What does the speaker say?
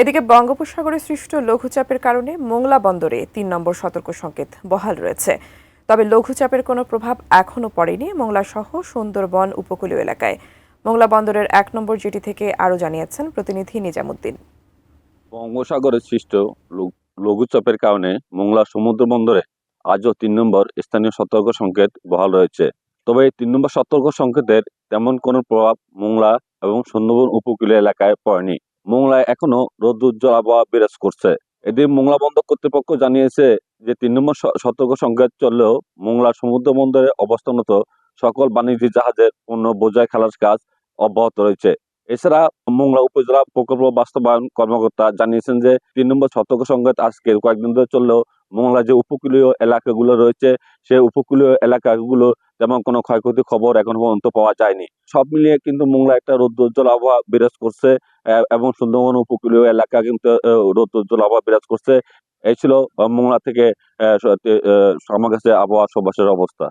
এদিকে বঙ্গোপসাগরে সৃষ্ট লঘুচাপের কারণে মোংলা বন্দরে ৩ নম্বর সতর্ক সংকেত বহাল রয়েছে। তবে লঘুচাপের কোনো প্রভাব এখনো পড়েনি মোংলা সহ সুন্দরবন উপকূলীয় এলাকায়। মোংলা বন্দরের ১ নম্বর জেটি থেকে আরও জানিয়েছেন প্রতিনিধি নিজামুদ্দিন। বঙ্গোপসাগরে সৃষ্ট লঘুচাপের কারণে মোংলা সমুদ্র বন্দরে আজও ৩ নম্বর স্থানীয় সতর্ক সংকেত বহাল রয়েছে। তবে এই ৩ নম্বর সতর্ক সংকেতের তেমন কোনো প্রভাব মোংলা এবং সুন্দরবন উপকূলীয় এলাকায় পড়েনি। মোংলায় এখনো রৌদ্রোজ্জ্বল আবহাওয়া বিরাজ করছে। এদিকে মোংলা বন্দর কর্তৃপক্ষ জানিয়েছে যে ৩ নম্বর সতর্ক সংকেত চললেও মোংলা সমুদ্র বন্দরে অবস্থানরত সকল বাণিজ্যিক জাহাজের পণ্য বোঝাই খালাস কাজ অব্যাহত রয়েছে। এছাড়া মোংলা উপজেলা প্রকল্প বাস্তবায়ন কর্মকর্তা জানিয়েছেন যে ৩ নম্বর সতর্ক সংকেত আজকের কয়েকদিন ধরে চললেও মোংলা যে উপকূলীয় এলাকাগুলো রয়েছে সেই উপকূলীয় এলাকাগুলো তেমন কোনো ক্ষয়ক্ষতির খবর এখনো পর্যন্ত পাওয়া যায়নি। সব মিলিয়ে কিন্তু মোংলা একটা রৌদ্রোজ্জ্বল আবহাওয়া বিরাজ করছে এবং সুন্দরবন উপকূলীয় এলাকা কিন্তু রৌদ্রোজ্জ্বল আবহাওয়া বিরাজ করছে। এই ছিল মোংলা থেকে আমার কাছে আবহাওয়া সর্বশেষ অবস্থা।